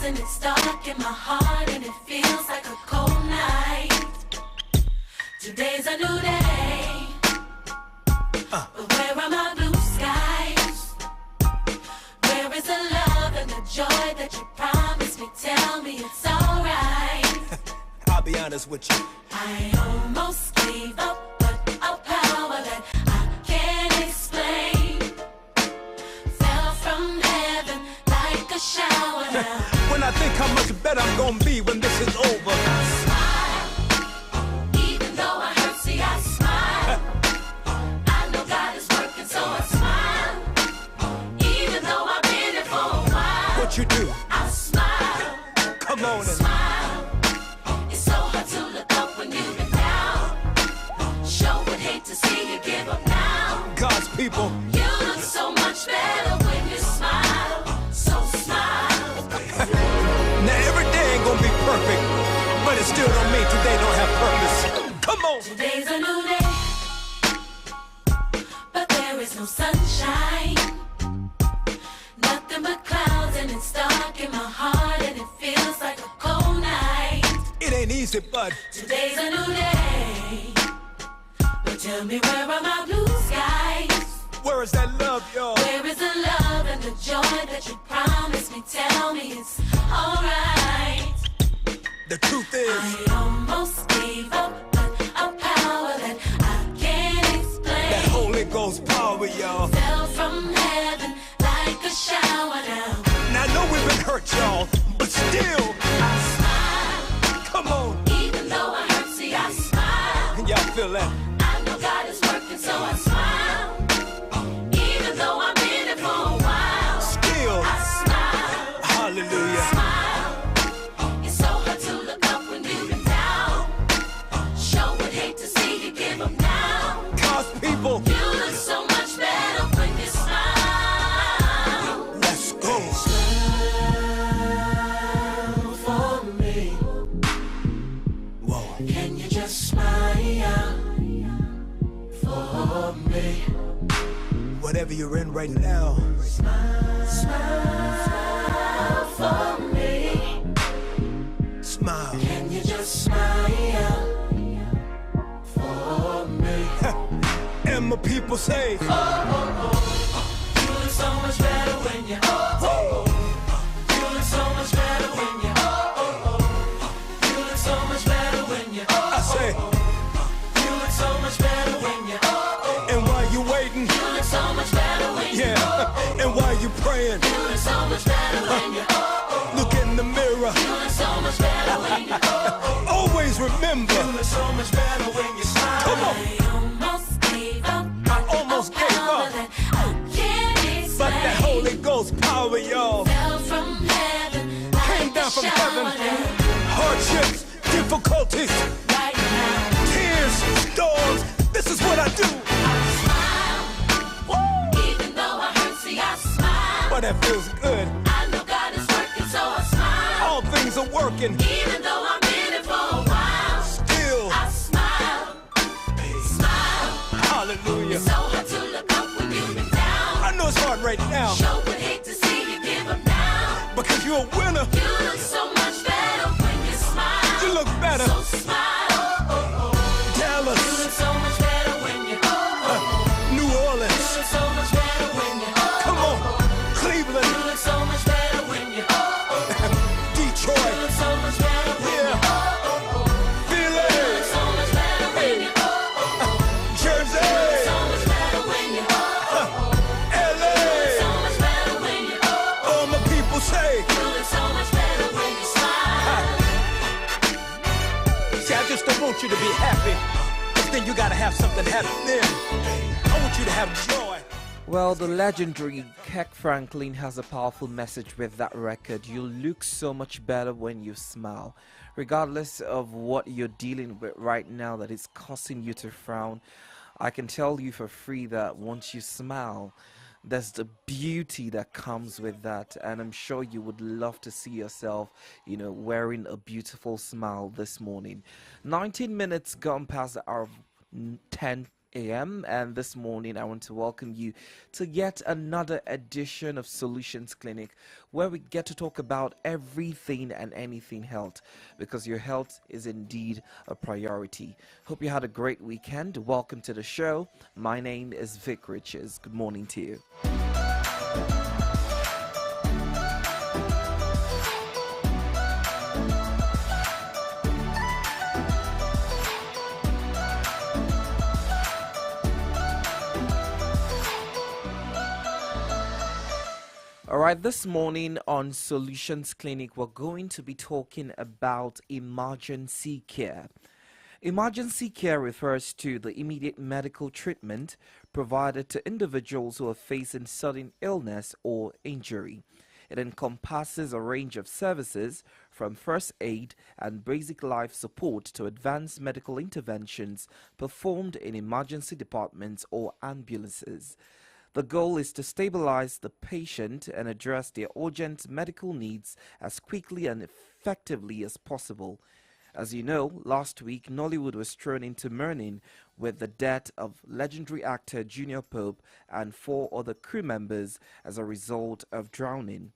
and it's dark in my heart and it feels like a cold night. Today's a new day, but where are my blue skies? Where is the love and the joy that you promised me? Tell me it's alright. I'll be honest with you. I almost gave up, but a power that I can't explain fell from heaven like a shower now. When I think how much better I'm gonna be when this is over. I smile, even though I hurt, see I smile. I know God is working, so I smile. Even though I've been here for a while. What you do? I smile. Come on and Smile. It's so hard to look up when you've been down. Sure would hate to see you give up now. God's people. You look so much better when you smile. So smile. Now every day ain't gonna be perfect, but it still don't mean today don't have purpose. Come on. Today's a new day, but there is no sunshine. Nothing but clouds and it's dark in my heart and it feels like a cold night. It ain't easy, but Today's a new day, but tell me where are my blue skies? where is that love, y'all? Where is the love and the joy that you promised me? Tell me it's alright. The truth is, I almost gave up, but a power that I can't explain that Holy Ghost power, y'all. fell from heaven like a shower now. Now I know we've been hurt, y'all, but still, I smile, come on. even though I hurt, see I smile. Y'all feel that? I know God is working, so I smile. Even though I've been here for a while. Still, I smile, hallelujah. smile. It's so hard to look up when you've been down. Sure would hate to see you give up now. God's people, You look so much better when you smile. let's go. Smile for me. Whoa. Can you just smile for me? Whatever you're in right now, Smile for me. smile. Can you just smile for me? And my people say, You look so much better when you. You look so much better when you. You look so much better when you. I say, You look so much better when you. and while you waiting, You look so much better when you. yeah, and while you praying, You look so much better when you. look in the mirror. You look so much better when you. Always remember, You look so much better when you smile. come on. I almost gave up. I almost gave Power up, that I can't explain. but that Holy Ghost power, y'all, Fell from heaven came like down a from heaven. shower down. Hardships, difficulties, Right now, tears, storms. This is what I do. I smile. Even though I hurt, see I smile. But that feels good. I know God is working, so I smile. All things are working. Even though I've been here for a while, Still, I smile. Smile. hallelujah. It's so hard to look up when you've been down. I know it's hard right now, Sure would hate to see you give up now. because you're a winner. You look so much better when you smile. You look better. So smile. Dallas, You look so much better when you. New You Orleans, look so much better when you. come on, You Cleveland, look so much better when you. You Detroit, look so much better when you. yeah, You look Philly, so much better when you. Jersey, So much better when you. LA. So much better when you. All my people say, You look so much better when you smile. see, I just don't want you to be happy, because then you gotta have something happen then. I want you to have joy. Well, the legendary Kirk Franklin has a powerful message with that record. You look so much better when you smile. Regardless of what you're dealing with right now that is causing you to frown, I can tell you for free that once you smile, there's the beauty that comes with that, and I'm sure you would love to see yourself, wearing a beautiful smile this morning. 19 minutes gone past the hour of 10 a.m. And this morning, I want to welcome you to yet another edition of Solutions Clinic, where we get to talk about everything and anything health, because your health is indeed a priority. Hope you had a great weekend. Welcome to the show. My name is Vic Riches. Good morning to you. All right, this morning on Solutions Clinic, we're going to be talking about emergency care. Emergency care refers to the immediate medical treatment provided to individuals who are facing sudden illness or injury. It encompasses a range of services from first aid and basic life support to advanced medical interventions performed in emergency departments or ambulances. The goal is to stabilize the patient and address their urgent medical needs as quickly and effectively as possible. As you know, last week Nollywood was thrown into mourning with the death of legendary actor Junior Pope and 4 other crew members as a result of drowning.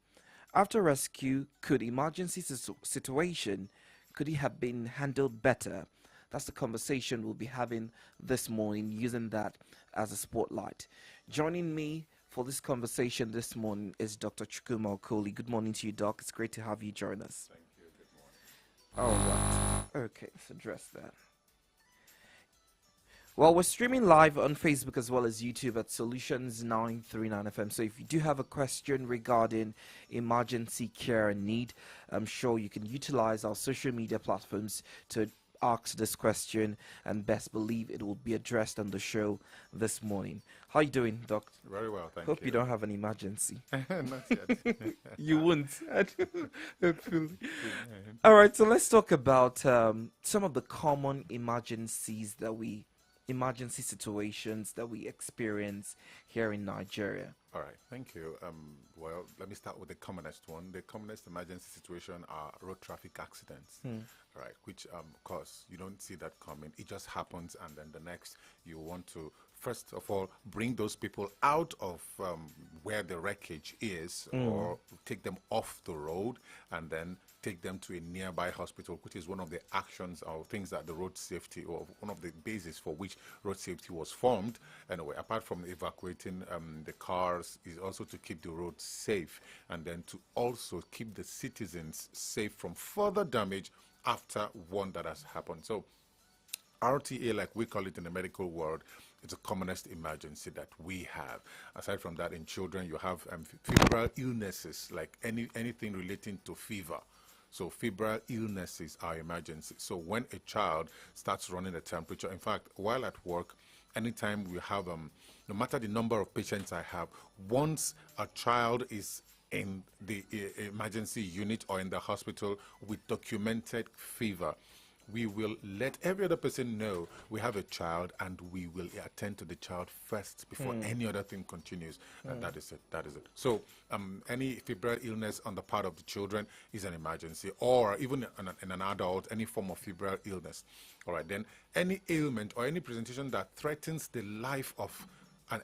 After rescue, could emergency situation could it have been handled better? That's the conversation we'll be having this morning, using that as a spotlight. Joining me for this conversation this morning is Dr. Chukwuma Okoli. Good morning to you, Doc. It's great to have you join us. Thank you. Good morning. All right. Okay, let's address that. Well, we're streaming live on Facebook as well as YouTube at Solutions 939 FM. So if you do have a question regarding emergency care and need, I'm sure you can utilize our social media platforms to ask this question, and best believe it will be addressed on the show this morning. How you doing, Doc? Very well, thank Hope you. you don't have an emergency. Not yet. You won't. Hopefully. All right, so let's talk about some of the common emergency situations that we experience here in Nigeria. All right, thank you. Well, let me start with the commonest one. The commonest emergency situation are road traffic accidents. All right, which, of course, you don't see that coming. It just happens, and then the next, you want to, first of all, bring those people out of where the wreckage is, or take them off the road, and then take them to a nearby hospital, which is one of the actions or things that the road safety, or one of the bases for which road safety was formed. Anyway, apart from evacuating the cars, is also to keep the roads safe, and then to also keep the citizens safe from further damage after one that has happened. So RTA, like we call it in the medical world, is the commonest emergency that we have. Aside from that, in children, you have febrile illnesses, like anything relating to fever. So febrile illnesses are emergency. So when a child starts running a temperature, in fact, while at work, anytime we have, no matter the number of patients I have, once a child is in the emergency unit or in the hospital with documented fever, we will let every other person know we have a child, and we will attend to the child first before any other thing continues. And that is it. That is it. So any febrile illness on the part of the children is an emergency, or even in an adult, any form of febrile illness. All right, then any ailment or any presentation that threatens the life of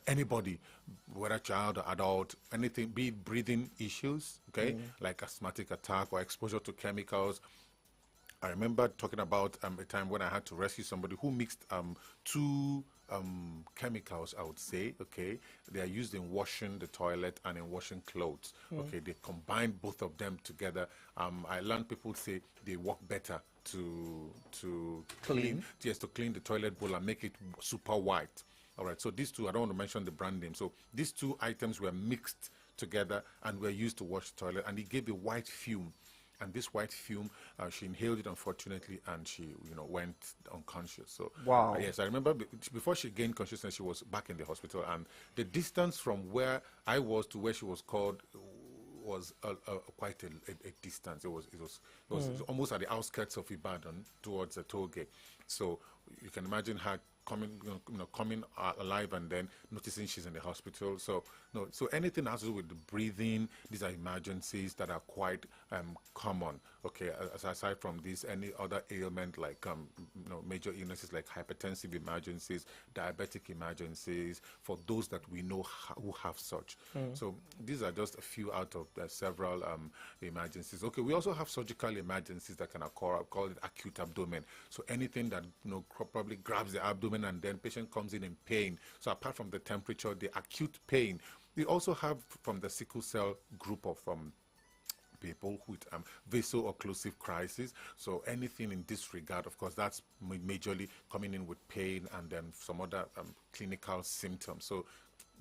anybody, whether child or adult, anything, be it breathing issues, okay, like asthmatic attack or exposure to chemicals. I remember talking about a time when I had to rescue somebody who mixed 2 chemicals, I would say, okay. They are used in washing the toilet and in washing clothes, okay. They combined both of them together. I learned people say they work better to clean the toilet bowl and make it super white. All right, so these two, I don't want to mention the brand name. So these 2 items were mixed together and were used to wash the toilet, and it gave a white fume. And this white fume, she inhaled it, unfortunately, and she, went unconscious. So, wow. Yes, I remember before she gained consciousness, she was back in the hospital, and the distance from where I was to where she was called was quite a distance. It was almost at the outskirts of Ibadan towards the toll gate. So you can imagine her coming alive and then noticing she's in the hospital. So no, so anything that has to do with the breathing, these are emergencies that are quite common. Okay, aside from this, any other ailment like major illnesses like hypertensive emergencies, diabetic emergencies, for those that we know who have such. So these are just a few out of the several emergencies. Okay, we also have surgical emergencies that can occur. I call it acute abdomen. So anything that probably grabs the abdomen and then patient comes in pain. So apart from the temperature, the acute pain. We also have from the sickle cell group of people with vaso-occlusive crisis. So anything in this regard, of course, that's majorly coming in with pain and then some other clinical symptoms. So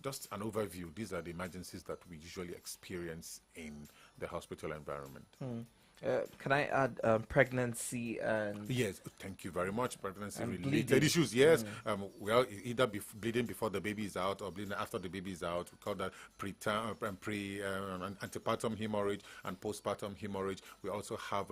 just an overview, these are the emergencies that we usually experience in the hospital environment. Can I add pregnancy and... Yes, thank you very much. Pregnancy-related bleeding. issues, yes. Well, either bleeding before the baby is out or bleeding after the baby is out. We call that antepartum hemorrhage and postpartum hemorrhage. We also have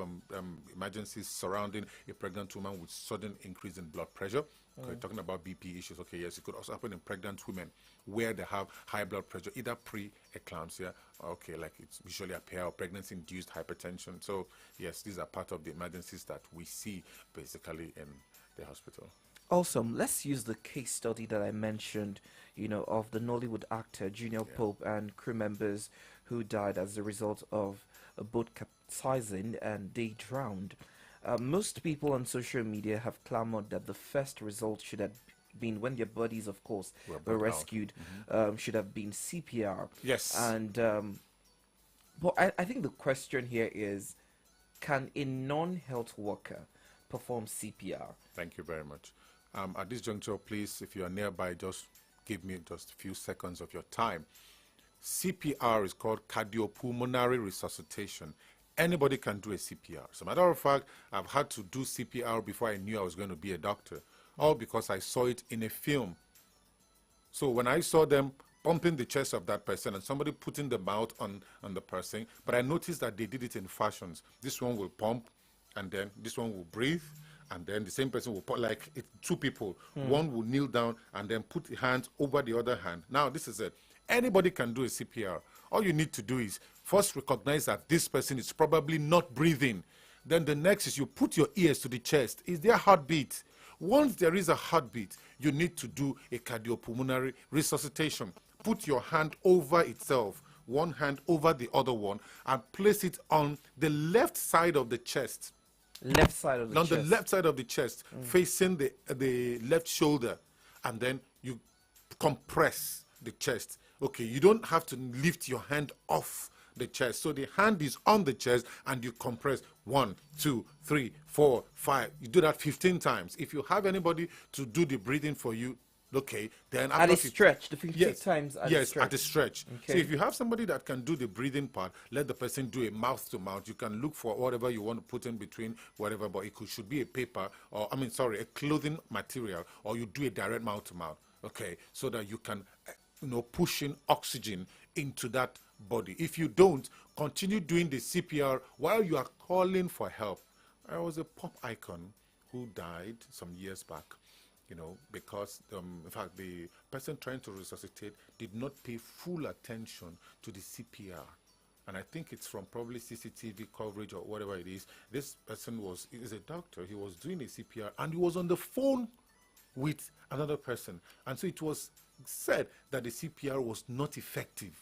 emergencies surrounding a pregnant woman with sudden increase in blood pressure. Okay, talking about BP issues, okay, yes, it could also happen in pregnant women where they have high blood pressure, either pre-eclampsia, okay, like it's usually a pair of pregnancy-induced hypertension. So, yes, these are part of the emergencies that we see basically in the hospital. Awesome. Let's use the case study that I mentioned, of the Nollywood actor Junior Pope and crew members who died as a result of a boat capsizing and they drowned. Most people on social media have clamored that the first result should have been, when their bodies, of course, were rescued, should have been CPR. Yes. And but I think the question here is, can a non-health worker perform CPR? Thank you very much. At this juncture, please, if you are nearby, just give me just a few seconds of your time. CPR is called cardiopulmonary resuscitation. Anybody can do a CPR. As a matter of fact, I've had to do CPR before I knew I was going to be a doctor, all because I saw it in a film. So when I saw them pumping the chest of that person and somebody putting the mouth on the person, but I noticed that they did it in fashions. This one will pump, and then this one will breathe, and then the same person will put, like it's two people. One will kneel down and then put the hands over the other hand. Now, this is it. Anybody can do a CPR. All you need to do is first recognize that this person is probably not breathing. Then the next is you put your ears to the chest. Is there heartbeat? Once there is a heartbeat, you need to do a cardiopulmonary resuscitation. Put your hand over itself, one hand over the other one, and place it on the left side of the chest. Left side of the chest. On the left side of the chest, facing the left shoulder. And then you compress the chest. Okay, you don't have to lift your hand off the chest. So the hand is on the chest and you compress 1, 2, 3, 4, 5. You do that 15 times. If you have anybody to do the breathing for you, okay, then at a stretch, the 15 times at a stretch. Yes, at a stretch. Okay. So if you have somebody that can do the breathing part, let the person do a mouth to mouth. You can look for whatever you want to put in between, whatever, but it should be a paper, or a clothing material, or you do a direct mouth to mouth, okay, so that you can push in oxygen into that body. If you don't, continue doing the CPR while you are calling for help. I was a pop icon who died some years back, because in fact the person trying to resuscitate did not pay full attention to the CPR. And I think it's from probably CCTV coverage or whatever it is. This person is a doctor. He was doing a CPR and he was on the phone with another person. And so it was said that the CPR was not effective,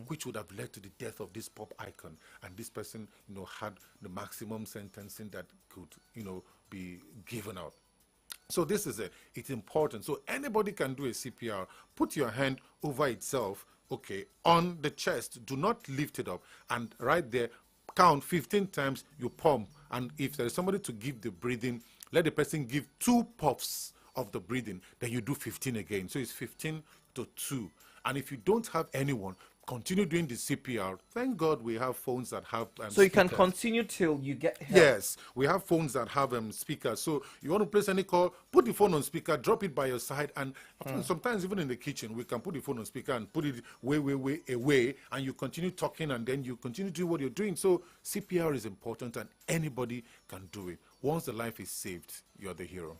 which would have led to the death of this pop icon. And this person, had the maximum sentencing that could, be given out. So this is it. It's important. So anybody can do a CPR. Put your hand over itself, okay, on the chest. Do not lift it up. And right there, count 15 times, you pump. And if there is somebody to give the breathing, let the person give 2 puffs of the breathing, then you do 15 again. So it's 15 to 2. And if you don't have anyone, continue doing the CPR. Thank God we have phones that have so you can continue till you get help. Yes, we have phones that have speakers. So you want to place any call, put the phone on speaker, drop it by your side, and sometimes even in the kitchen, we can put the phone on speaker and put it way away, and you continue talking, and then you continue doing what you're doing. So CPR is important, and anybody can do it. Once the life is saved, you're the hero.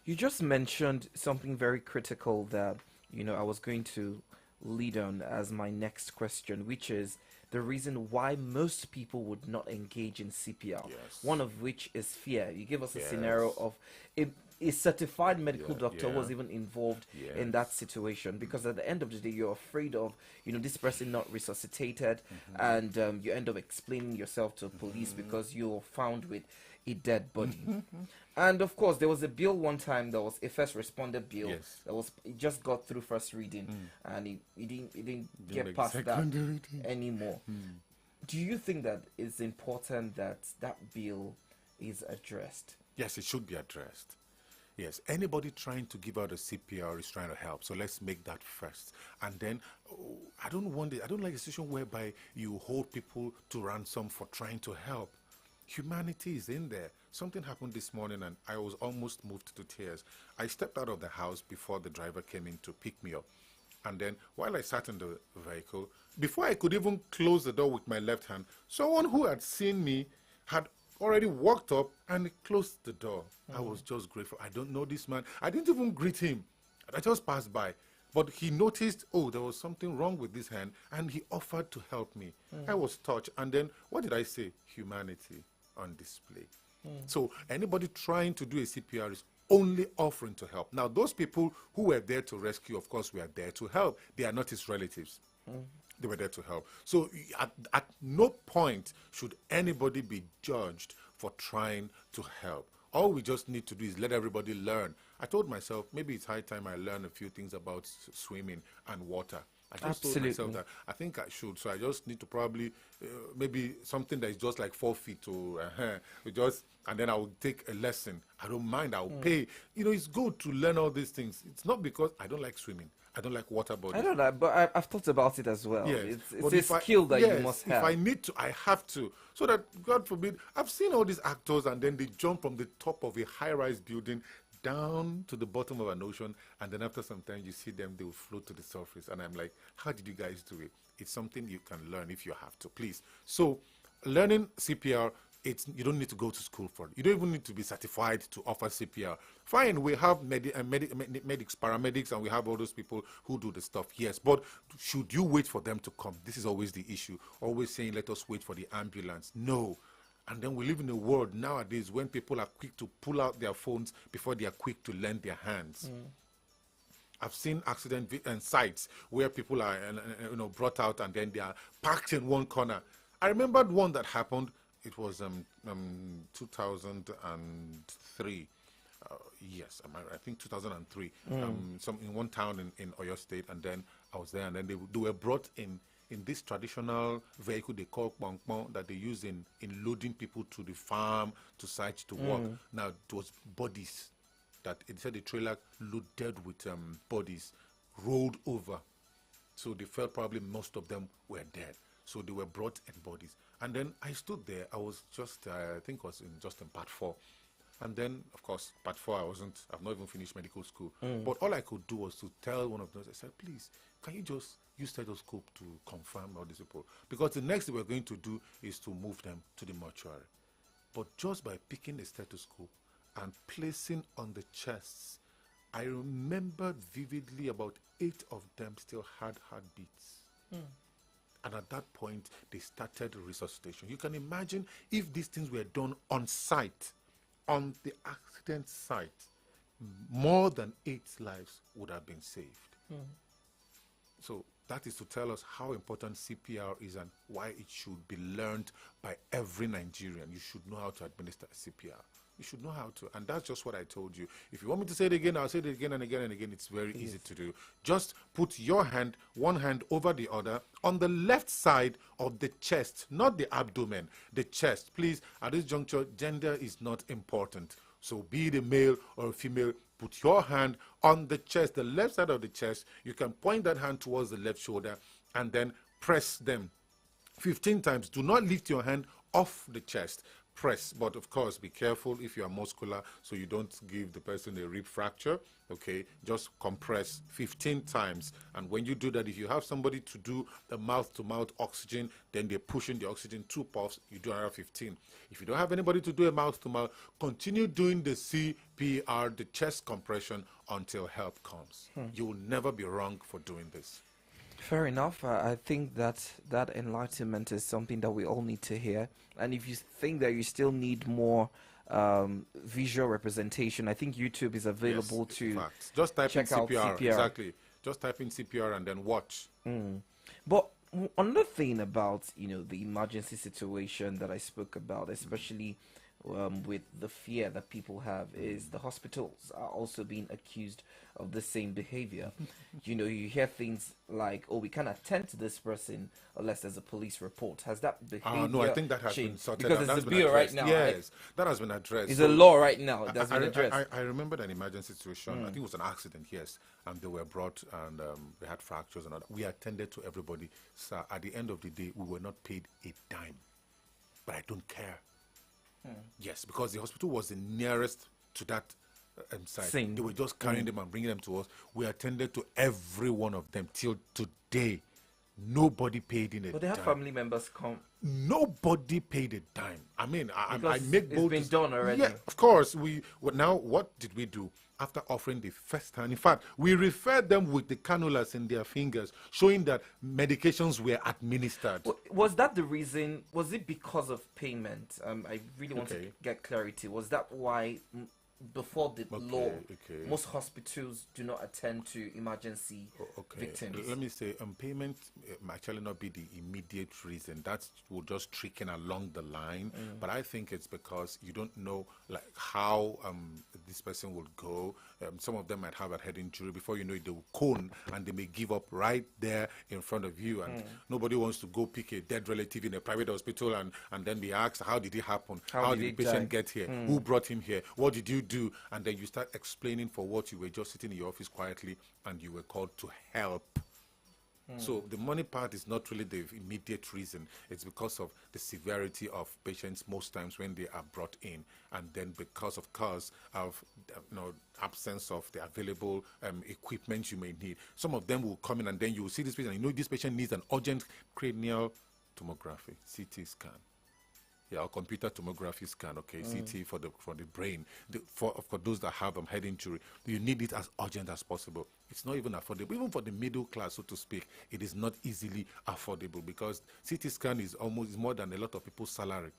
You just mentioned something very critical that, I was going to lead on as my next question, which is the reason why most people would not engage in CPR. Yes. One of which is fear. You give us a Yes. scenario of a certified medical Yeah, doctor yeah. was even involved in that situation, because at the end of the day you're afraid of this person not resuscitated, and you end up explaining yourself to police because you're found with a dead body. And of course there was a bill one time, that was a first responder bill. Yes. That was, it just got through first reading, and it didn't get make past that second reading. anymore. Do you think that it's important that that bill is addressed? Yes, it should be addressed. Yes, anybody trying to give out a CPR is trying to help. So let's make that first. And then I don't like a situation whereby you hold people to ransom for trying to help. Humanity is in there. Something happened this morning and I was almost moved to tears. I stepped out of the house before the driver came in to pick me up. And then while I sat in the vehicle, before I could even close the door with my left hand, someone who had seen me had already walked up and closed the door. I was just grateful. I don't know this man. I didn't even greet him. I just passed by. But he noticed, oh, there was something wrong with this hand, and he offered to help me. I was touched. And then, what did I say? Humanity on display. So anybody trying to do a CPR is only offering to help. Now, those people who were there to rescue, of course, were there to help. They are not his relatives. They were there to help. So at no point should anybody be judged for trying to help. All we just need to do is let everybody learn. I told myself, maybe it's high time I learn a few things about swimming and water. I just told myself that I think I should. So I just need to probably, maybe something that is just like 4 feet to, and then I will take a lesson. I don't mind, I'll pay. It's good to learn all these things. It's not because I don't like swimming. I don't like water bodies. I don't know, but I've thought about it as well. Yes. It's a skill that you must have. If I need to, I have to. So that, God forbid, I've seen all these actors and then they jump from the top of a high-rise building down to the bottom of an ocean, and then after some time you see them, they will float to the surface. And I'm like, how did you guys do it? It's something you can learn if you have to, please. So learning CPR, you don't need to go to school for it. You don't even need to be certified to offer CPR. Fine, we have medics, paramedics, and we have all those people who do the stuff. Yes, but should you wait for them to come? This is always the issue. Always saying, let us wait for the ambulance. No. And then we live in a world nowadays when people are quick to pull out their phones before they are quick to lend their hands. I've seen accident sites where people are brought out and then they are parked in one corner. I remembered one that happened. It was 2003. Yes, I think 2003. In one town in Oyo State, and then I was there, and then they were brought in this traditional vehicle they call pong pong that they use in loading people to the farm, to sites to work. Now it was bodies that it said the trailer loaded with bodies rolled over. So they felt probably most of them were dead. So they were brought in bodies. And then I stood there. I was just, I think I was just in part 4. And then, of course, part 4, I've not even finished medical school. But all I could do was to tell one of those, I said, please, can you just use stethoscope to confirm all these people? Because the next thing we're going to do is to move them to the mortuary. But just by picking a stethoscope and placing on the chests, I remembered vividly about 8 of them still had heartbeats. And at that point, they started resuscitation. You can imagine if these things were done on site, on the accident site, more than 8 lives would have been saved. So that is to tell us how important CPR is and why it should be learned by every Nigerian. You should know how to administer CPR. You should know how to. And that's just what I told you. If you want me to say it again, I'll say it again and again and again. It's very easy to do. Just put your hand, one hand over the other, on the left side of the chest, not the abdomen, the chest. Please, at this juncture, gender is not important. So be it a male or a female, put your hand on the chest, the left side of the chest. You can point that hand towards the left shoulder and then press them 15 times. Do not lift your hand off the chest. press, but of course, be careful if you are muscular so you don't give the person a rib fracture. Okay, just compress 15 times. And when you do that, if you have somebody to do the mouth-to-mouth oxygen, then they're pushing the oxygen 2 puffs, you do another 15. If you don't have anybody to do a mouth-to-mouth, continue doing the CPR, the chest compression, until help comes. You will never be wrong for doing this. Fair enough. I think that enlightenment is something that we all need to hear. And if you think that you still need more visual representation, I think YouTube is available Yes, to in fact. Just type in check out CPR. CPR. Exactly. Just type in CPR and then watch. But another thing about the emergency situation that I spoke about, especially with the fear that people have, is the hospitals are also being accused of the same behavior. You hear things like, "Oh, we can't attend to this person unless there's a police report." Has that behavior No, I think that has been changed? sorted Because out. it's That's a been bill right addressed. now. Yes, that has been addressed. It's So a law right now. It has been addressed. I remember an emergency situation. I think it was an accident, yes. And they were brought and they had fractures and all that. We attended to everybody. Sir, at the end of the day, we were not paid a dime. But I don't care. Yes, because the hospital was the nearest to that site. Scene. They were just carrying them and bringing them to us. We attended to every one of them till today. Nobody paid in a But they have dime. family members come. Nobody paid a dime. I mean, I Because make it's bold. been done already. Yeah, of course. Now, what did we do after offering the first time? In fact, we referred them with the cannulas in their fingers, showing that medications were administered. Was that the reason? Was it because of payment? I really want to Okay. get clarity. Was that why before the law, okay. most hospitals do not attend to emergency victims? Let me say, payment might actually not be the immediate reason. That will just trickle along the line. But I think it's because you don't know how this person will go. Some of them might have a head injury. Before you know it, they will cone and they may give up right there in front of you. And nobody wants to go pick a dead relative in a private hospital and then be asked, how did it happen? How did the patient get here? Who brought him here? What did you do? And then you start explaining for what you were just sitting in your office quietly and you were called to help. So the money part is not really the immediate reason. It's because of the severity of patients most times when they are brought in, and then because of absence of the available equipment you may need. Some of them will come in and then you will see this patient. And this patient needs an urgent cranial tomography, CT scan. Yeah, or computer tomography scan, okay, CT for the brain. For those that have head injury, you need it as urgent as possible. It's not even affordable. Even for the middle class, so to speak, it is not easily affordable because CT scan is almost more than a lot of people's salary.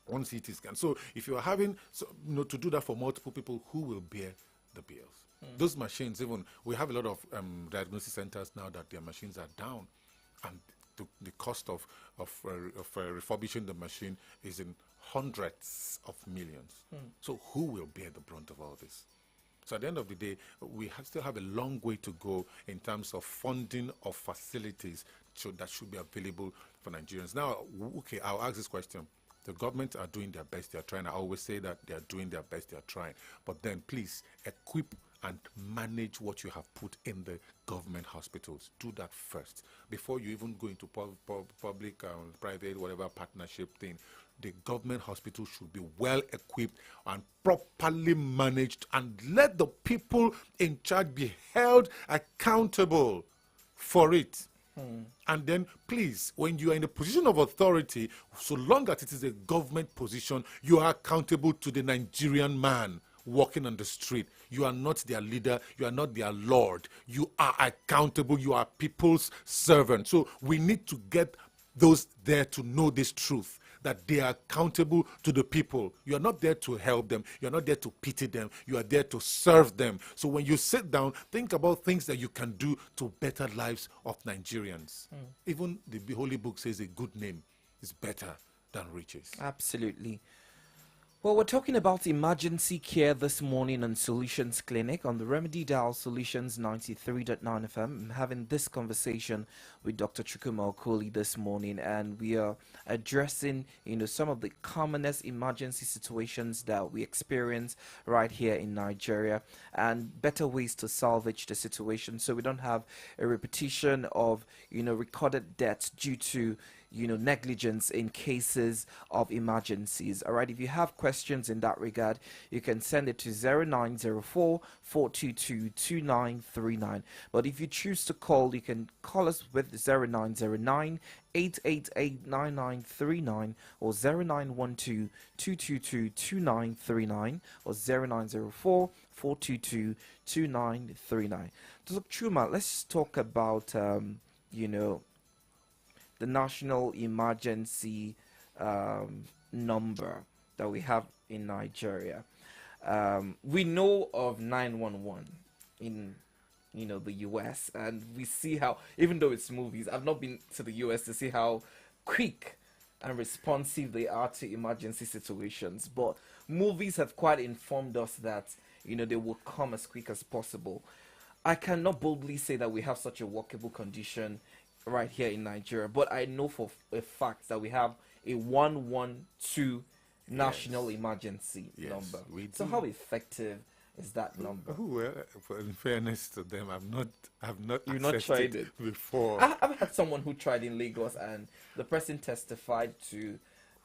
One CT scan. So if you are having to do that for multiple people, who will bear the bills? Those machines, even we have a lot of diagnosis centers now that their machines are down, and the cost of refurbishing the machine is in hundreds of millions. So who will bear the brunt of all this? So at the end of the day, we still have a long way to go in terms of funding of facilities that should be available for Nigerians. Now, okay, I'll ask this question. The government are doing their best. They're trying. I always say that they're doing their best. They're trying. But then please equip and manage what you have put in the government hospitals. Do that first before you even go into public, private, whatever partnership thing. The government hospital should be well equipped and properly managed, and let the people in charge be held accountable for it. And then please, when you are in a position of authority, so long as it is a government position, you are accountable to the Nigerian man walking on the street. You are not their leader. You are not their lord. You are accountable. You are people's servant. So we need to get those there to know this truth, that they are accountable to the people. You are not there to help them. You are not there to pity them. You are there to serve them. So when you sit down, think about things that you can do to better lives of Nigerians. Even the Holy Book says a good name is better than riches. Absolutely. Well, we're talking about emergency care this morning on Solutions Clinic on the Remedy Dial Solutions 93.9 FM. I'm having this conversation with Dr. Chukwuma Okoli this morning, and we are addressing, some of the commonest emergency situations that we experience right here in Nigeria and better ways to salvage the situation so we don't have a repetition of, recorded deaths due to negligence in cases of emergencies. All right, if you have questions in that regard, you can send it to 0904 422 2939. But if you choose to call, you can call us with 0909 888-9939 or 0912-222-2939 or 0904-422-2939. Dr. Chuma, let's talk about, the national emergency number that we have in Nigeria. We know of 911 in the US, and we see how, even though it's movies, I've not been to the US to see how quick and responsive they are to emergency situations, but movies have quite informed us that they will come as quick as possible. I cannot boldly say that we have such a workable condition right here in Nigeria, but I know for a fact that we have a 112 national emergency number. So how effective is that number? Well, in fairness to them, I've not You've not tried it before. I've had someone who tried in Lagos, and the person testified to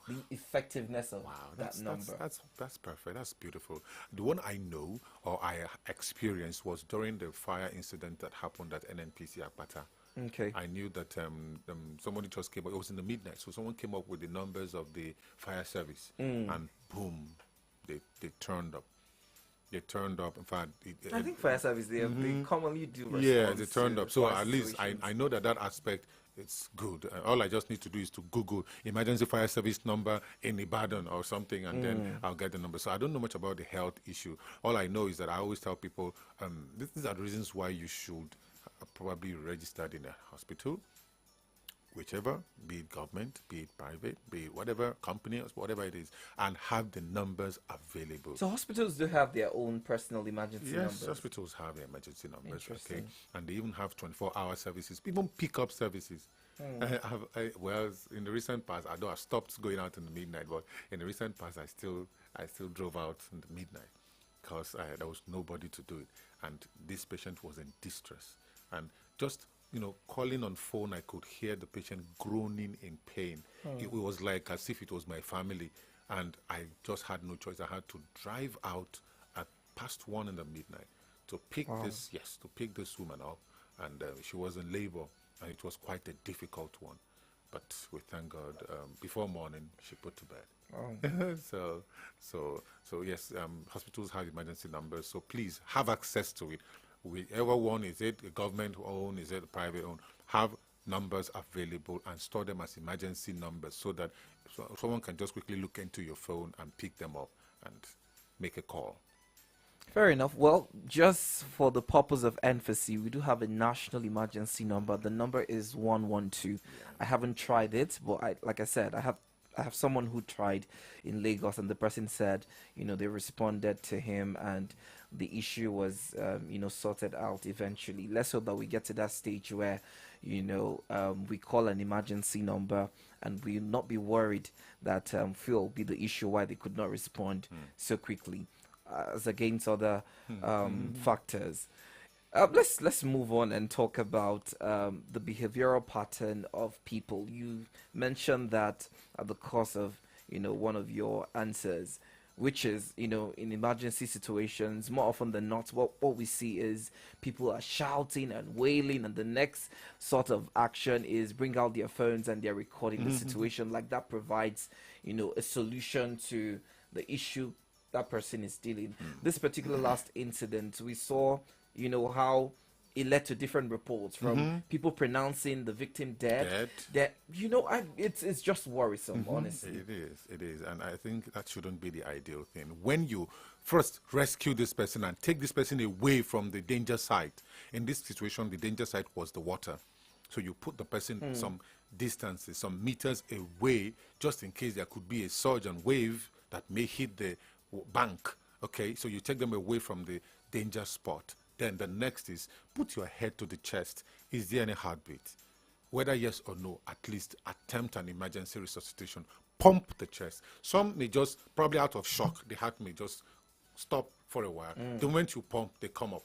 the effectiveness of that number. That's perfect. That's beautiful. The one I know or I experienced was during the fire incident that happened at NNPC Akpata. Okay. I knew that somebody just came up. It was in the midnight, so someone came up with the numbers of the fire service, and boom, they turned up. They turned up. In fact, I think fire service they commonly do. Yeah, they turned up. So at least I know that aspect. It's good. All I just need to do is to Google emergency fire service number in Ibadan or something, and then I'll get the number. So I don't know much about the health issue. All I know is that I always tell people these are the reasons why you should probably registered in a hospital, whichever, be it government, be it private, be it whatever company, or whatever it is, and have the numbers available. So hospitals do have their own personal emergency numbers? Yes, hospitals have their emergency numbers, okay? And they even have 24-hour services, even pick-up services. Well, in the recent past, I know I've stopped going out in the midnight, but in the recent past, I still drove out in the midnight because there was nobody to do it. And this patient was in distress. And just calling on phone, I could hear the patient groaning in pain. It was like as if it was my family, and I just had no choice. I had to drive out at past 1 in the midnight to pick this woman up, and she was in labor, and it was quite a difficult one. But we thank God. Before morning, she put to bed. So yes, hospitals have emergency numbers. So please have access to it. Whichever one, is it a government owned, is it a private owned, have numbers available and store them as emergency numbers so that someone can just quickly look into your phone and pick them up and make a call. Fair enough. Well, just for the purpose of emphasis, we do have a national emergency number. The number is 112. I haven't tried it, but like I said, I have someone who tried in Lagos, and the person said, they responded to him, and the issue was, sorted out eventually. Let's hope that we get to that stage where, we call an emergency number and we'll not be worried that fuel will be the issue why they could not respond so quickly, as against other factors. Let's move on and talk about the behavioral pattern of people. You mentioned that at the course of one of your answers, which is in emergency situations, more often than not, what we see is people are shouting and wailing, and the next sort of action is bring out their phones and they're recording the situation. Like that provides a solution to the issue that person is dealing. This particular last incident, we saw how it led to different reports from people pronouncing the victim dead. That it's just worrisome, honestly. It is, and I think that shouldn't be the ideal thing. When you first rescue this person and take this person away from the danger site, in this situation, the danger site was the water. So you put the person some distances, some meters away, just in case there could be a surge and wave that may hit the bank. Okay, so you take them away from the danger spot. Then the next is put your head to the chest. Is there any heartbeat? Whether yes or no, at least attempt an emergency resuscitation. Pump the chest. Some may just, probably out of shock, the heart may just stop for a while. The moment you pump, they come up.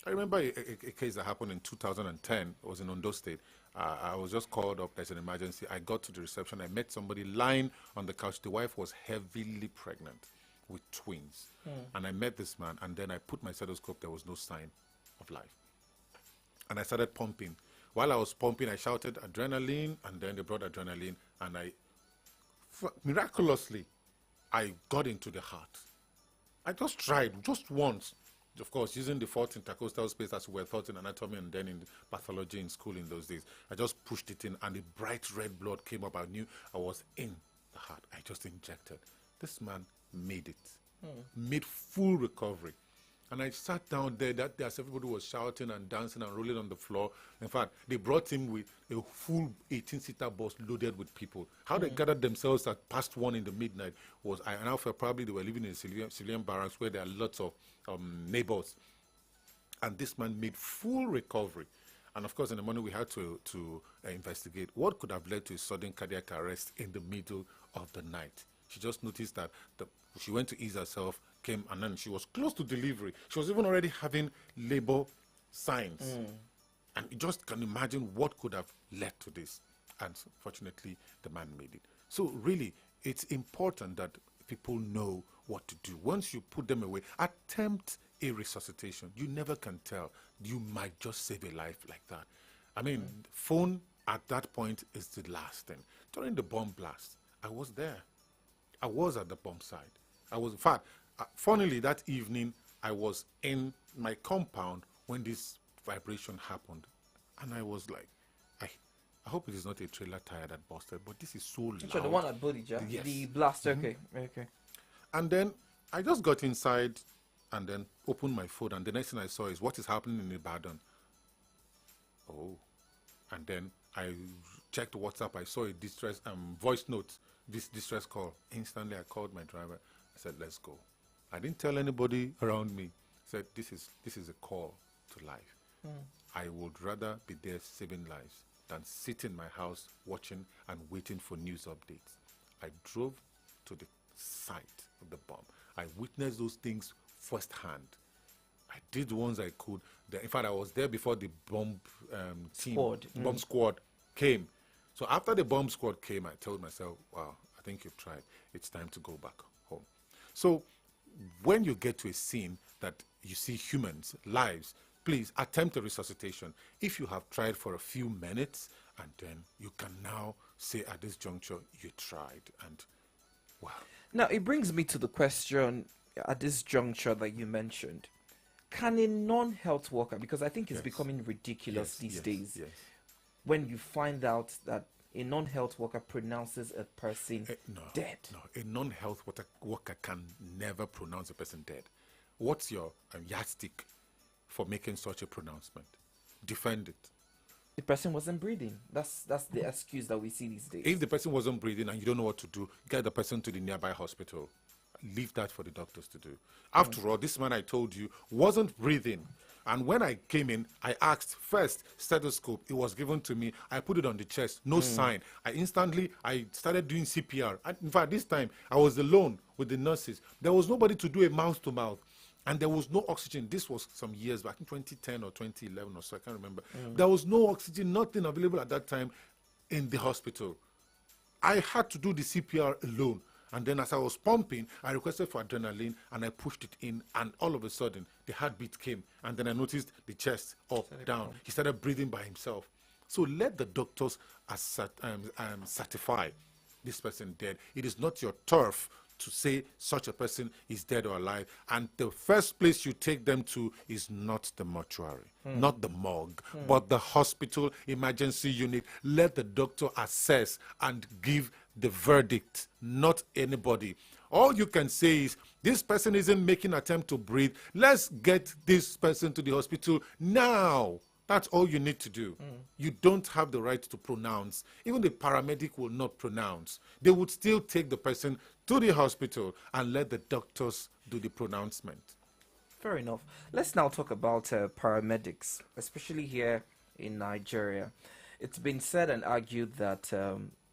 I remember a case that happened in 2010. It was in Ondo State. I was just called up. There's an emergency. I got to the reception. I met somebody lying on the couch. The wife was heavily pregnant with twins. And I met this man, and then I put my stethoscope. There was no sign of life. And I started pumping. While I was pumping, I shouted adrenaline, and then they brought adrenaline, and miraculously, I got into the heart. I just tried, just once. Of course, using the fourth intercostal space as we were taught in anatomy and then in pathology in school in those days. I just pushed it in, and the bright red blood came up. I knew I was in the heart. I just injected. This man made it, made full recovery. And I sat down there. That day, as everybody was shouting and dancing and rolling on the floor. In fact, they brought him with a full 18-seater bus loaded with people. How they gathered themselves at past 1 in the midnight was, I now felt probably they were living in civilian barracks where there are lots of neighbors. And this man made full recovery. And of course, in the morning, we had to investigate what could have led to a sudden cardiac arrest in the middle of the night. She just noticed that she went to ease herself, came, and then she was close to delivery. She was even already having labor signs. And you just can imagine what could have led to this. And fortunately, the man made it. So really, it's important that people know what to do. Once you put them away, attempt a resuscitation. You never can tell. You might just save a life like that. I mean, phone at that point is the last thing. During the bomb blast, I was there. I was at the bomb site. I was, in fact, funnily, that evening, I was in my compound when this vibration happened. And I was like, I hope it is not a trailer tire that busted, but this is so loud. So the one at Bodija? Yes. The blast, okay. Okay. And then I just got inside and then opened my phone, and the next thing I saw is what is happening in Ibadan. Oh. And then I checked WhatsApp. I saw a distress voice note, this distress call. Instantly, I called my driver. I said, let's go. I didn't tell anybody around me. I said, this is a call to life. I would rather be there saving lives than sit in my house watching and waiting for news updates. I drove to the site of the bomb. I witnessed those things firsthand. I did the ones I could. In fact, I was there before the bomb team, bomb squad came. So after the bomb squad came, I told myself, wow, I think you've tried. It's time to go back home. So when you get to a scene that you see humans, lives, please attempt a resuscitation. If you have tried for a few minutes, and then you can now say at this juncture, you tried, and wow. Now, it brings me to the question at this juncture that you mentioned. Can a non-health worker, because I think it's becoming ridiculous these days, when you find out that a non-health worker pronounces a person dead? No, a non-health worker can never pronounce a person dead. What's your yardstick for making such a pronouncement? Defend it. The person wasn't breathing. That's the excuse that we see these days. If the person wasn't breathing and you don't know what to do, get the person to the nearby hospital. Leave that for the doctors to do. After all, this man I told you wasn't breathing. And when I came in, I asked first, stethoscope. It was given to me. I put it on the chest. No sign. I started doing CPR. In fact, this time, I was alone with the nurses. There was nobody to do a mouth-to-mouth. And there was no oxygen. This was some years back, in 2010 or 2011 or so, I can't remember. There was no oxygen, nothing available at that time in the hospital. I had to do the CPR alone. And then as I was pumping, I requested for adrenaline, and I pushed it in, and all of a sudden, the heartbeat came. And then I noticed the chest up, down. He started breathing by himself. So let the doctors certify this person dead. It is not your turf to say such a person is dead or alive, and the first place you take them to is not the mortuary, not the morgue, but the hospital emergency unit. Let the doctor assess and give the verdict, not anybody. All you can say is, this person isn't making an attempt to breathe. Let's get this person to the hospital now. That's all you need to do. You don't have the right to pronounce. Even the paramedic will not pronounce. They would still take the person to the hospital and let the doctors do the pronouncement. Fair enough. Let's now talk about paramedics, especially here in Nigeria. It's been said and argued that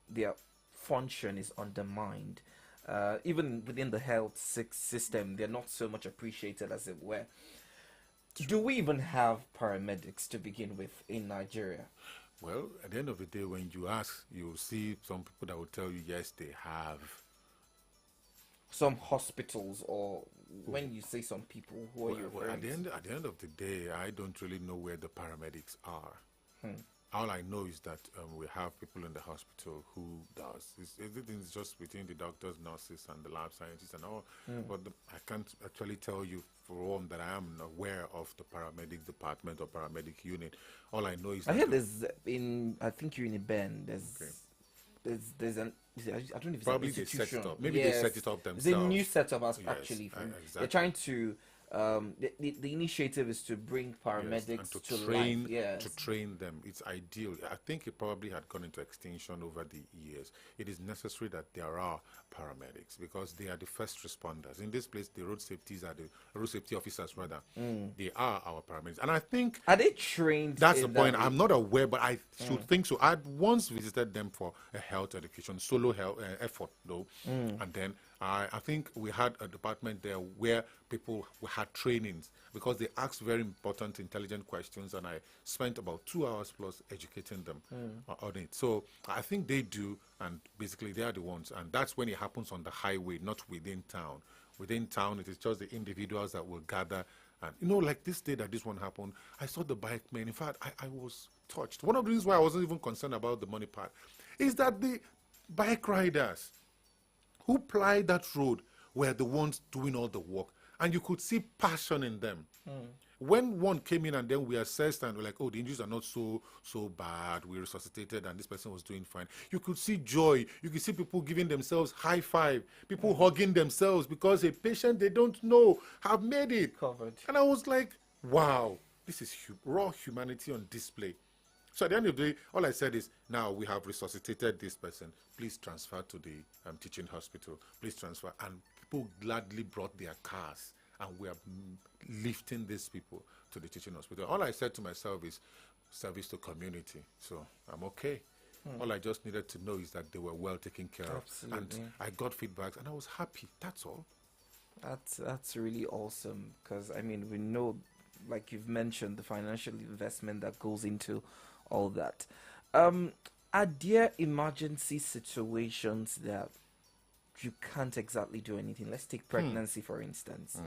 their function is undermined. Even within the health system, they're not so much appreciated as it were. Do we even have paramedics to begin with in Nigeria? Well, at the end of the day, when you ask, you'll see some people that will tell you, yes, they have. Some hospitals, or when you say some people, who are you Well, referring to? at the end of the day, I don't really know where the paramedics are. All I know is that we have people in the hospital who does. Everything's just between the doctors, nurses, and the lab scientists and all. But I can't actually tell you for one that I am aware of the paramedic department or paramedic unit. All I know is I that hear there's I think you're in a band. Okay. There's an I don't know if it's Probably an they set it institution. up. Maybe they set it up It's a new themselves. setup Yes, actually. They're exactly. trying to the initiative is to bring Yes, paramedics and to to train life. Yes. to train them. It's ideal. I think it probably had gone into extinction over the years. It is necessary that there are paramedics because they are the first responders. In this place, the road safety officers rather. They are our paramedics. And I think Are they trained? that's the in point. that I'm not aware, but I should think so. I'd once visited them for a health education, solo health effort though. And then I think we had a department there where people had trainings because they asked very important, intelligent questions, and I spent about 2 hours plus educating them on it. So I think they do, and basically they are the ones, and that's when it happens on the highway, not within town. Within town, it is just the individuals that will gather. And like this day that this one happened, I saw the bike man. In fact, I was touched. One of the reasons why I wasn't even concerned about the money part is that the bike riders who ply that road were the ones doing all the work, and you could see passion in them. When one came in and then we assessed and we're like, oh, the injuries are not so bad, we resuscitated and this person was doing fine, you could see joy. You could see people giving themselves high five, people hugging themselves because a patient they don't know have made it. Covered. And I was like, wow, this is raw humanity on display. So at the end of the day, all I said is, now we have resuscitated this person. Please transfer to the teaching hospital. Please transfer. And people gladly brought their cars, and we are lifting these people to the teaching hospital. All I said to myself is, service to community. So I'm okay. All I just needed to know is that they were well taken care Absolutely. of. And I got feedbacks, and I was happy. That's all. That's really awesome because I mean we know, like you've mentioned, the financial investment that goes into all that. Are there emergency situations that you can't exactly do anything? Let's take pregnancy for instance.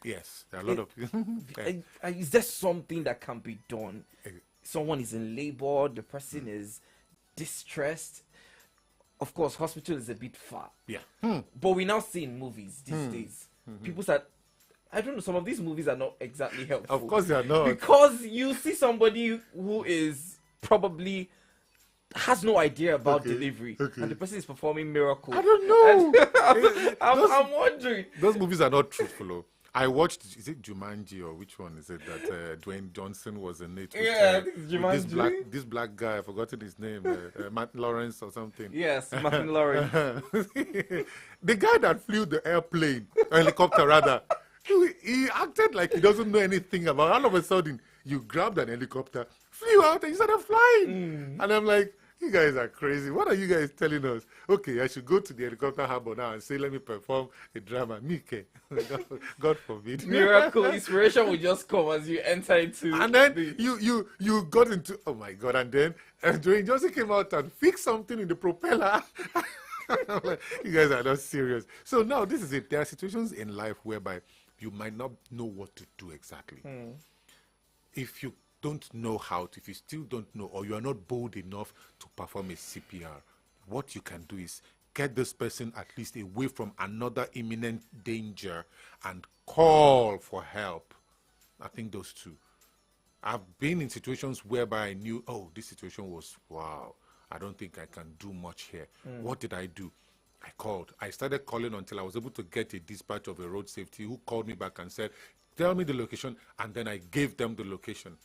Yes, there are a lot of Is there something that can be done? Eh. Someone is in labor, the person is distressed. Of course, hospital is a bit far. Yeah. But we now see in movies these days, people said, I don't know, some of these movies are not exactly helpful. Of course they are not. Because you see somebody who is probably has no idea about delivery, and the person is performing miracles. I don't know. I'm wondering. Those movies are not truthful. Oh. I watched, is it Jumanji or which one is it that Dwayne Johnson was in it? With, Yeah, I think it's with Jumanji. this black guy, I've forgotten his name, Matt Lawrence or something. Yes, Martin Lawrence. The guy that flew the airplane, helicopter rather, he acted like he doesn't know anything about it. All of a sudden, you grabbed an helicopter, flew out, and you started flying. And I'm like, you guys are crazy. What are you guys telling us? Okay, I should go to the helicopter harbor now and say, let me perform a drama. Mike, God forbid. Miracle inspiration will just come as you enter into. And then you got into, oh my God, and then Dwayne Johnson came out and fixed something in the propeller. I'm like, you guys are not serious. So now this is it. There are situations in life whereby you might not know what to do exactly. If you don't know how to, if you still don't know, or you are not bold enough to perform a CPR, what you can do is get this person at least away from another imminent danger and call for help. I think those two. I've been in situations whereby I knew, oh, this situation was, wow, I don't think I can do much here. What did I do? I called. I started calling until I was able to get a dispatch of a road safety who called me back and said, tell me the location, and then I gave them the location.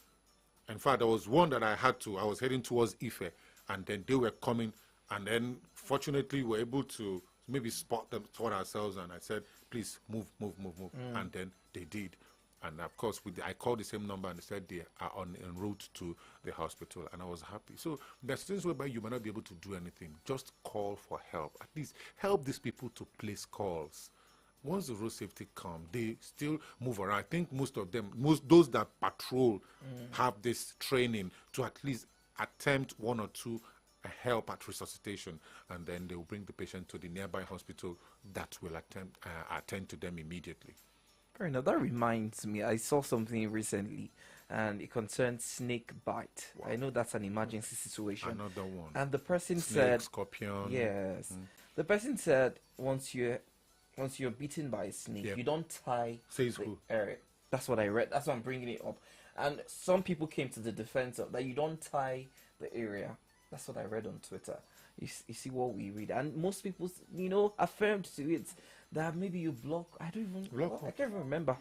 In fact, there was one that I was heading towards Ife, and then they were coming, and then fortunately we were able to maybe spot them toward ourselves, and I said, please move. And then they did. And of course, I called the same number and they said they are en route to the hospital, and I was happy. So there's things whereby you might not be able to do anything. Just call for help. At least help these people to place calls. Once the road safety come, they still move around. I think most of them, those that patrol have this training to at least attempt one or two help at resuscitation, and then they will bring the patient to the nearby hospital that will attend to them immediately. Fair enough. That reminds me, I saw something recently, and it concerned snake bite. I know that's an emergency situation. Another one. And the person Snake, said, scorpion. yes. The person said, once you're bitten by a snake, Yeah. you don't tie Says the who? area. That's what I read. That's why I'm bringing it up. And some people came to the defense of that you don't tie the area. That's what I read on Twitter. You see what we read, and most people, affirmed to it that maybe you block. I don't even. Block I can't even remember.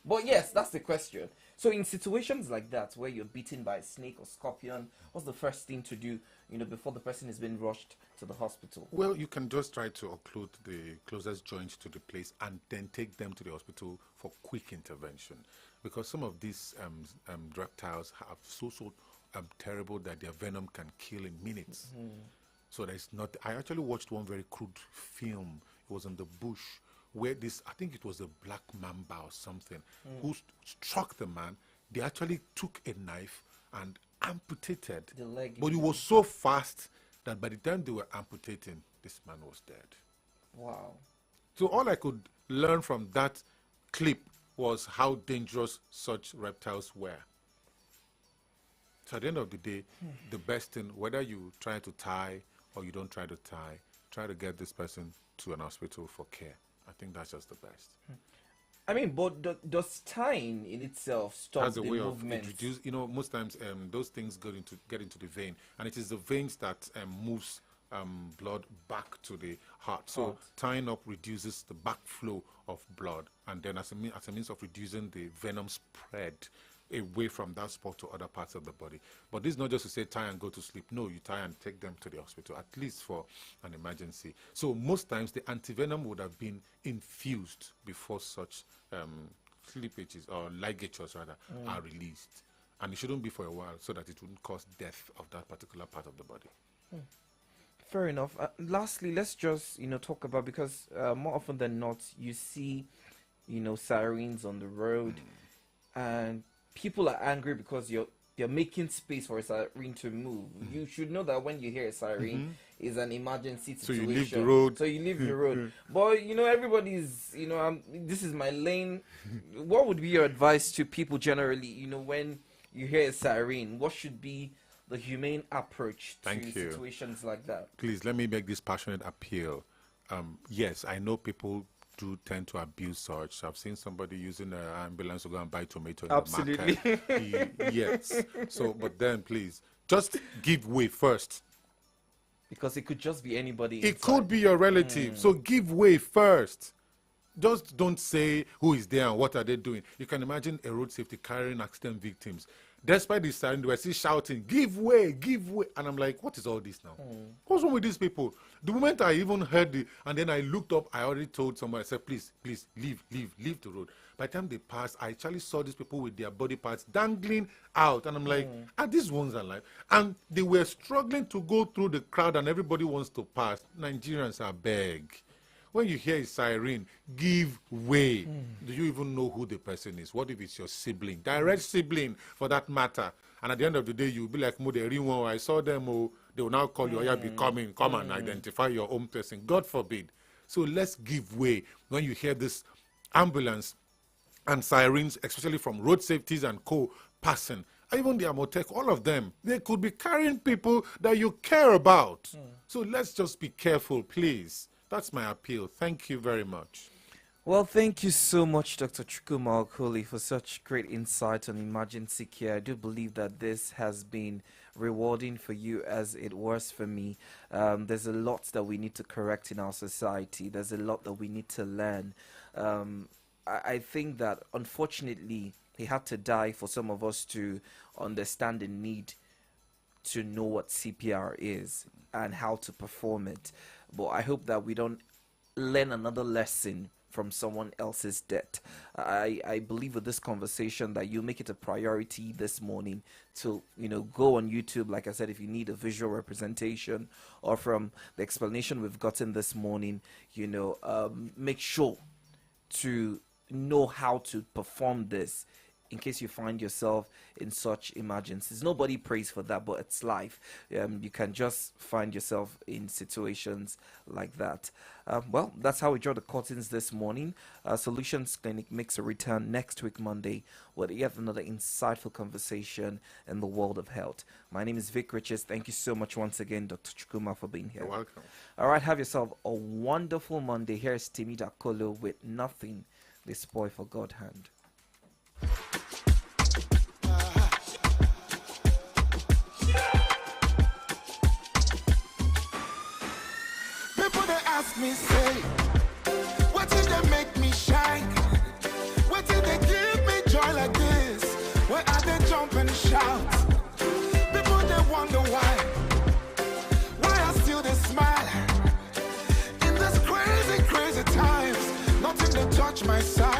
But yes, that's the question. So in situations like that, where you're bitten by a snake or scorpion, what's the first thing to do, before the person is being rushed to the hospital? Well, you can just try to occlude the closest joint to the place and then take them to the hospital for quick intervention. Because some of these reptiles have so terrible that their venom can kill in minutes. So there's not. I actually watched one very crude film. It was in the bush where I think it was a black mamba or something, who struck the man. They actually took a knife and amputated The leg. But it was so fast that by the time they were amputating, this man was dead. Wow. So all I could learn from that clip was how dangerous such reptiles were. So at the end of the day, the best thing, whether you try to tie or you don't try to tie, try to get this person to an hospital for care. I think that's just the best. I mean, but does tying in itself stop That's the a way of movement? it reduce. Most times those things get into the vein, and it is the veins that moves blood back to the heart. So Heart. tying up reduces the backflow of blood, and then as a means of reducing the venom spread away from that spot to other parts of the body. But this is not just to say tie and go to sleep. No, you tie and take them to the hospital, at least for an emergency. So most times the antivenom would have been infused before such slippages or ligatures rather are released. And it shouldn't be for a while so that it wouldn't cause death of that particular part of the body. Fair enough. Lastly, let's just talk about, because more often than not you see sirens on the road, and people are angry because you're making space for a siren to move. You should know that when you hear a siren, is an emergency So situation. you leave the road. So you leave the road. But everybody's this is my lane. What would be your advice to people generally? When you hear a siren, what should be the humane approach to Thank you. situations like that? Please let me make this passionate appeal. Yes, I know people do tend to abuse such. I've seen somebody using an ambulance to go and buy tomato in Absolutely. the market. Yes. So, but then please, just give way first. Because it could just be anybody. It inside. could be your relative. So give way first. Just don't say who is there and what are they doing. You can imagine a road safety carrying accident victims. Despite this siren, they were still shouting, give way, give way. And I'm like, what is all this now? What's wrong with these people? The moment I even heard it, and then I looked up, I already told someone, I said, please, leave the road. By the time they passed, I actually saw these people with their body parts dangling out. And I'm like, are these ones alive? And they were struggling to go through the crowd, and everybody wants to pass. Nigerians are beg. When you hear a siren, give way. Do you even know who the person is? What if it's your sibling? Direct sibling, for that matter. And at the end of the day, you'll be like, I saw them. Oh, they will now call you. Yeah, be coming. Come and identify your own person. God forbid. So let's give way when you hear this ambulance and sirens, especially from road safeties and co passing. Even the Amotek, all of them, they could be carrying people that you care about. So let's just be careful, please. That's my appeal. Thank you very much. Well, thank you so much, Dr. Chukwuma Okoli, for such great insight on emergency care. I do believe that this has been rewarding for you as it was for me. There's a lot that we need to correct in our society. There's a lot that we need to learn. I think that, unfortunately, he had to die for some of us to understand the need to know what CPR is and how to perform it. But I hope that we don't learn another lesson from someone else's death. I believe with this conversation that you make it a priority this morning to go on YouTube, like I said, if you need a visual representation, or from the explanation we've gotten this morning, make sure to know how to perform this in case you find yourself in such emergencies. Nobody prays for that, but it's life. You can just find yourself in situations like that. Well, that's how we draw the curtains this morning. Solutions Clinic makes a return next week, Monday, with yet another insightful conversation in the world of health. My name is Vic Riches. Thank you so much once again, Dr. Chukuma, for being here. You're welcome. All right, have yourself a wonderful Monday. Here's Timmy Dakolo with Nothing They Spoil for God Hand. People they ask me, say, what did they make me shine? What did they give me joy like this? Where are they jump and shout? People they wonder why I still they smile? In this crazy, crazy times, nothing to touch my side.